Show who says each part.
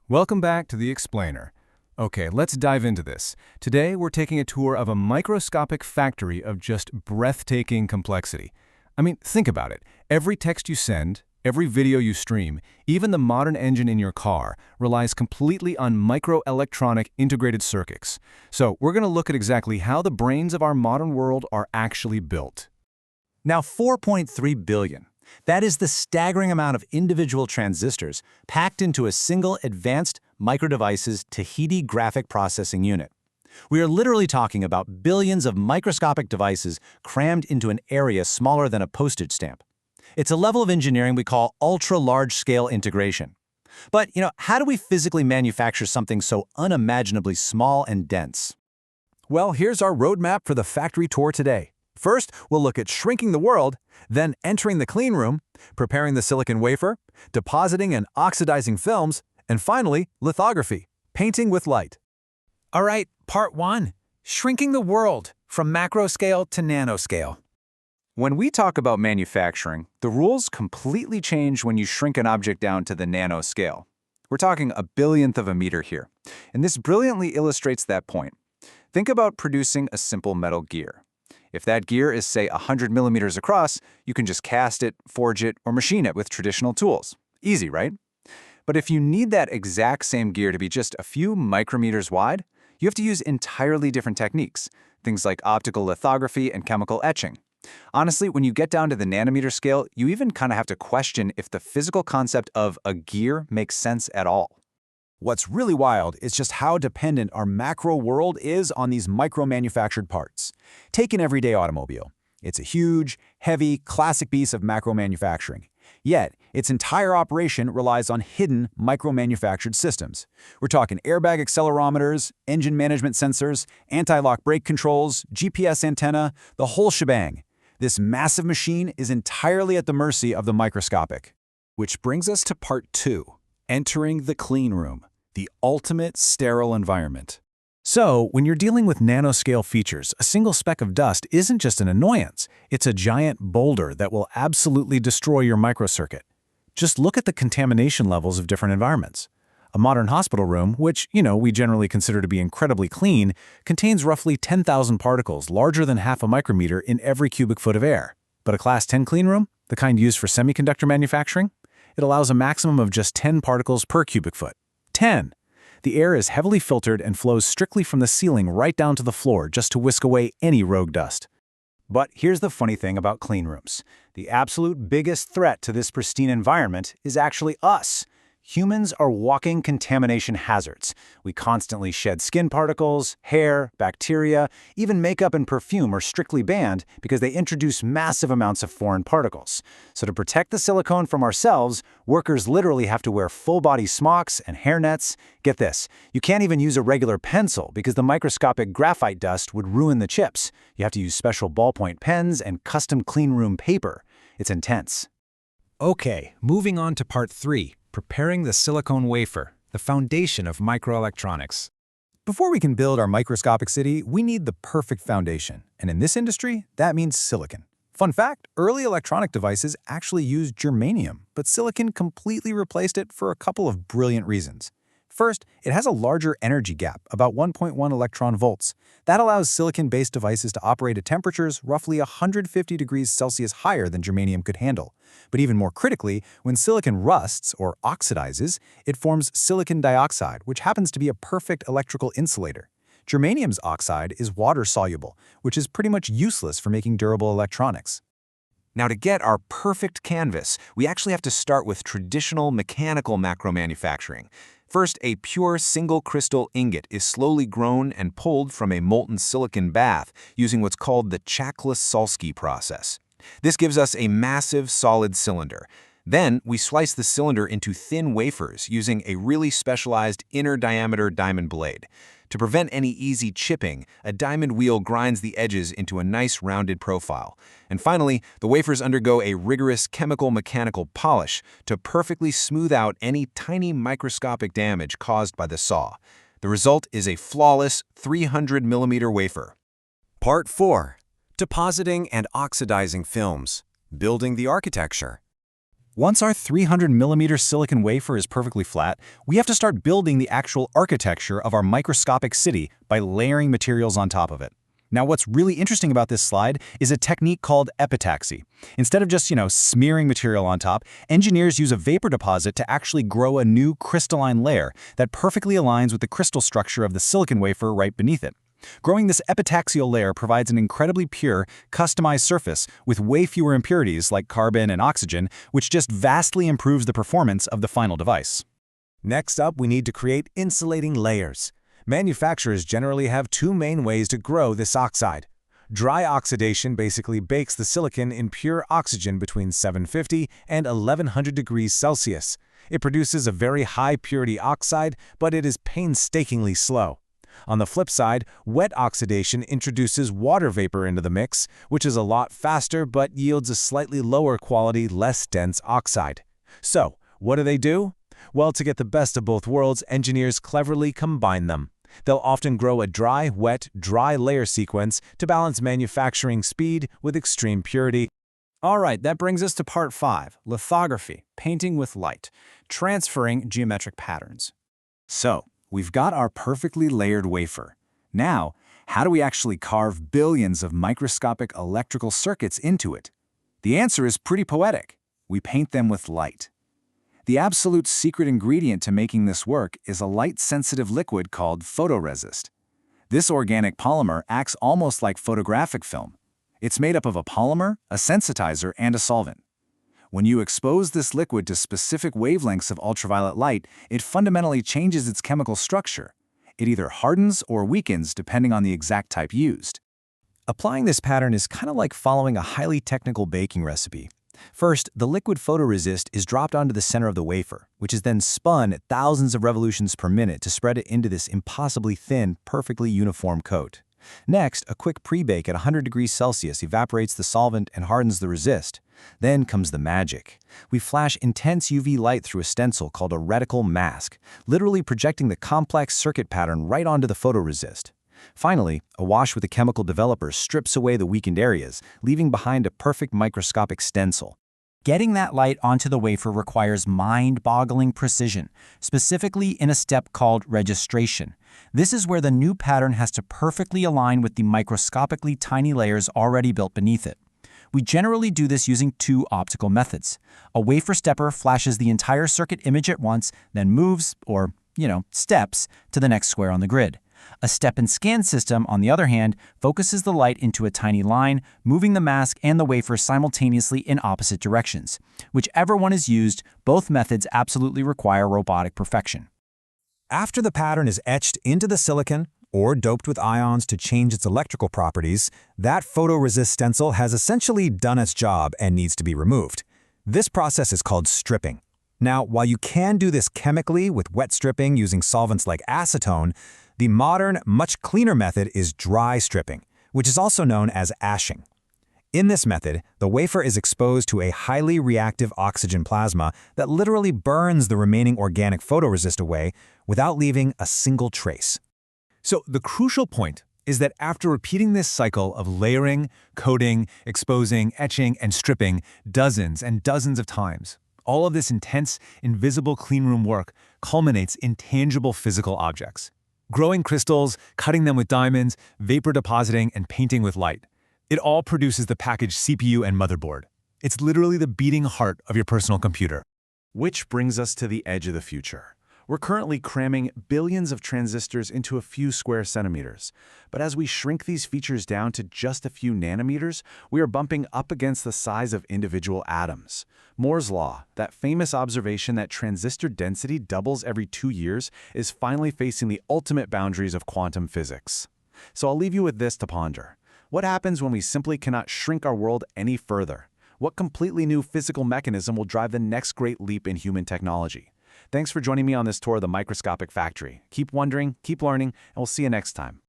Speaker 1: Welcome back to The Explainer. Okay, let's dive into this. Today, we're taking a tour of a microscopic factory of just breathtaking complexity. I mean, think about it. Every text you send, every video you stream, even the modern engine in your car relies completely on microelectronic integrated circuits. So, we're going to look at exactly how the brains of our modern world are actually built.
Speaker 2: Now, 4.3 billion. That is the staggering amount of individual transistors packed into a single advanced microdevices Tahiti graphic processing unit. We are literally talking about billions of microscopic devices crammed into an area smaller than a postage stamp. It's a level of engineering we call ultra-large-scale integration. But, how do we physically manufacture something so unimaginably small and dense?
Speaker 3: Well, here's our roadmap for the factory tour today. First, we'll look at shrinking the world, then entering the clean room, preparing the silicon wafer, depositing and oxidizing films, and finally, lithography, painting with light.
Speaker 4: All right, part 1, shrinking the world from macro scale to nanoscale.
Speaker 2: When we talk about manufacturing, the rules completely change when you shrink an object down to the nano-scale. We're talking a billionth of a meter here, and this brilliantly illustrates that point. Think about producing a simple metal gear. If that gear is, say, 100 millimeters across, you can just cast it, forge it, or machine it with traditional tools. Easy, right? But if you need that exact same gear to be just a few micrometers wide, you have to use entirely different techniques, things like optical lithography and chemical etching. Honestly, when you get down to the nanometer scale, you even kind of have to question if the physical concept of a gear makes sense at all.
Speaker 3: What's really wild is just how dependent our macro world is on these micro-manufactured parts. Take an everyday automobile. It's a huge, heavy, classic piece of macro manufacturing. Yet, its entire operation relies on hidden micro-manufactured systems. We're talking airbag accelerometers, engine management sensors, anti-lock brake controls, GPS antenna, the whole shebang. This massive machine is entirely at the mercy of the microscopic. Which brings us to part 2, entering the clean room, the ultimate sterile environment.
Speaker 1: So, when you're dealing with nanoscale features, a single speck of dust isn't just an annoyance. It's a giant boulder that will absolutely destroy your microcircuit. Just look at the contamination levels of different environments. A modern hospital room, which, we generally consider to be incredibly clean, contains roughly 10,000 particles larger than half a micrometer in every cubic foot of air. But a Class 10 clean room, the kind used for semiconductor manufacturing, it allows a maximum of just 10 particles per cubic foot. 10! The air is heavily filtered and flows strictly from the ceiling right down to the floor just to whisk away any rogue dust.
Speaker 2: But here's the funny thing about clean rooms. The absolute biggest threat to this pristine environment is actually us. Humans are walking contamination hazards. We constantly shed skin particles, hair, bacteria, even makeup and perfume are strictly banned because they introduce massive amounts of foreign particles. So to protect the silicone from ourselves, workers literally have to wear full-body smocks and hairnets. Get this, you can't even use a regular pencil because the microscopic graphite dust would ruin the chips. You have to use special ballpoint pens and custom clean room paper. It's intense.
Speaker 4: Okay, moving on to part 3. Preparing the silicon wafer, the foundation of microelectronics.
Speaker 3: Before we can build our microscopic city, we need the perfect foundation. And in this industry, that means silicon. Fun fact, early electronic devices actually used germanium, but silicon completely replaced it for a couple of brilliant reasons. First, it has a larger energy gap, about 1.1 electron volts. That allows silicon-based devices to operate at temperatures roughly 150 degrees Celsius higher than germanium could handle. But even more critically, when silicon rusts or oxidizes, it forms silicon dioxide, which happens to be a perfect electrical insulator. Germanium's oxide is water-soluble, which is pretty much useless for making durable electronics.
Speaker 5: Now, to get our perfect canvas, we actually have to start with traditional mechanical macro manufacturing. First, a pure single crystal ingot is slowly grown and pulled from a molten silicon bath using what's called the Chaklis-Solsky process. This gives us a massive solid cylinder. Then, we slice the cylinder into thin wafers using a really specialized inner diameter diamond blade. To prevent any easy chipping, a diamond wheel grinds the edges into a nice rounded profile. And finally, the wafers undergo a rigorous chemical-mechanical polish to perfectly smooth out any tiny microscopic damage caused by the saw. The result is a flawless 300mm wafer.
Speaker 6: Part 4. Depositing and oxidizing films. Building the architecture.
Speaker 3: Once our 300mm silicon wafer is perfectly flat, we have to start building the actual architecture of our microscopic city by layering materials on top of it. Now, what's really interesting about this slide is a technique called epitaxy. Instead of just, smearing material on top, engineers use a vapor deposit to actually grow a new crystalline layer that perfectly aligns with the crystal structure of the silicon wafer right beneath it. Growing this epitaxial layer provides an incredibly pure, customized surface with way fewer impurities like carbon and oxygen, which just vastly improves the performance of the final device.
Speaker 1: Next up, we need to create insulating layers. Manufacturers generally have two main ways to grow this oxide. Dry oxidation basically bakes the silicon in pure oxygen between 750 and 1100 degrees Celsius. It produces a very high purity oxide, but it is painstakingly slow. On the flip side, wet oxidation introduces water vapor into the mix, which is a lot faster but yields a slightly lower quality, less dense oxide. So, what do? Well, to get the best of both worlds, engineers cleverly combine them. They'll often grow a dry, wet, dry layer sequence to balance manufacturing speed with extreme purity.
Speaker 2: All right, that brings us to part 5, lithography, painting with light, transferring geometric patterns.
Speaker 1: So, we've got our perfectly layered wafer. Now, how do we actually carve billions of microscopic electrical circuits into it? The answer is pretty poetic. We paint them with light. The absolute secret ingredient to making this work is a light-sensitive liquid called photoresist. This organic polymer acts almost like photographic film. It's made up of a polymer, a sensitizer, and a solvent. When you expose this liquid to specific wavelengths of ultraviolet light, it fundamentally changes its chemical structure. It either hardens or weakens depending on the exact type used.
Speaker 3: Applying this pattern is kind of like following a highly technical baking recipe. First, the liquid photoresist is dropped onto the center of the wafer, which is then spun at thousands of revolutions per minute to spread it into this impossibly thin, perfectly uniform coat. Next, a quick pre-bake at 100 degrees Celsius evaporates the solvent and hardens the resist. Then comes the magic. We flash intense UV light through a stencil called a reticle mask, literally projecting the complex circuit pattern right onto the photoresist. Finally, a wash with a chemical developer strips away the weakened areas, leaving behind a perfect microscopic stencil.
Speaker 6: Getting that light onto the wafer requires mind-boggling precision, specifically in a step called registration. This is where the new pattern has to perfectly align with the microscopically tiny layers already built beneath it. We generally do this using two optical methods. A wafer stepper flashes the entire circuit image at once, then moves, or, steps, to the next square on the grid. A step-and-scan system, on the other hand, focuses the light into a tiny line, moving the mask and the wafer simultaneously in opposite directions. Whichever one is used, both methods absolutely require robotic perfection.
Speaker 3: After the pattern is etched into the silicon, or doped with ions to change its electrical properties, that photoresist stencil has essentially done its job and needs to be removed. This process is called stripping. Now, while you can do this chemically with wet stripping using solvents like acetone, the modern, much cleaner method is dry stripping, which is also known as ashing. In this method, the wafer is exposed to a highly reactive oxygen plasma that literally burns the remaining organic photoresist away without leaving a single trace.
Speaker 1: So the crucial point is that after repeating this cycle of layering, coating, exposing, etching, and stripping dozens and dozens of times, all of this intense, invisible cleanroom work culminates in tangible physical objects. Growing crystals, cutting them with diamonds, vapor depositing, and painting with light. It all produces the packaged CPU and motherboard. It's literally the beating heart of your personal computer. Which brings us to the edge of the future. We're currently cramming billions of transistors into a few square centimeters. But as we shrink these features down to just a few nanometers, we are bumping up against the size of individual atoms. Moore's law, that famous observation that transistor density doubles every 2 years, is finally facing the ultimate boundaries of quantum physics. So I'll leave you with this to ponder. What happens when we simply cannot shrink our world any further? What completely new physical mechanism will drive the next great leap in human technology? Thanks for joining me on this tour of the microscopic factory. Keep wondering, keep learning, and we'll see you next time.